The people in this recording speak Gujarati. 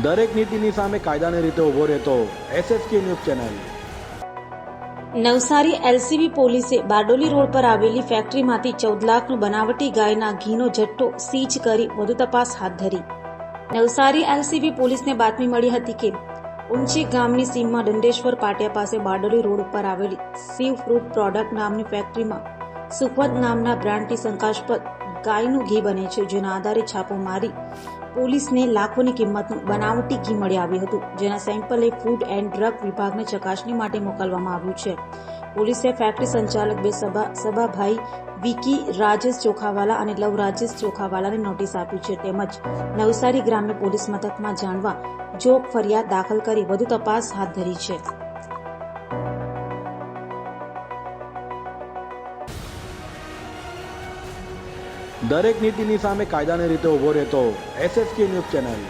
દરેક નીતિની સામે કાયદાની રીતે ઊભો રહેતો SSK news channel. Navsari LCB પોલીસે બારડોલી રોડ પર આવેલી ફેક્ટરીમાંથી 14 લાખનું બનાવટી ગાયના ઘીનો જથ્થો સીઝ કરી વધુ તપાસ હાથ ધરી। નવસારી LCB પોલીસને બાતમી મળી હતી કે ઉંચી ગામની સીમમાં દંડેશ્વર પાટિયા પાસે બારડોલી રોડ ઉપર આવેલી શિવ ફ્રૂટ પ્રોડક્ટ નામની ફેક્ટરીમાં સુખવત નામના બ્રાન્ડથી શંકાસ્પદ ગાયનું ઘી બને છે, જેના આધારે છાપો મારી પોલીસને લાખોની કિંમતનું બનાવટી ઘી મળી આવ્યું હતું, જેના સેમ્પલ ફૂડ એન્ડ ડ્રગ વિભાગને ચકાસણી માટે મોકલવામાં આવ્યું છે। પોલીસે ફેક્ટરી સંચાલક બે સભાભાઈ વિકી રાજેશ ચોખાવાલા અને લવ રાજેશ ચોખાવાલાને નોટિસ આપી છે, તેમજ નવસારી ગ્રામ્ય પોલીસ મથકમાં જાણવા જોગ ફરિયાદ દાખલ કરી વધુ તપાસ હાથ ધરી છે। દરેક નીતિની સામે કાયદાની રીતે ઊભો રહેતો SSK ન્યૂઝ ચેનલ।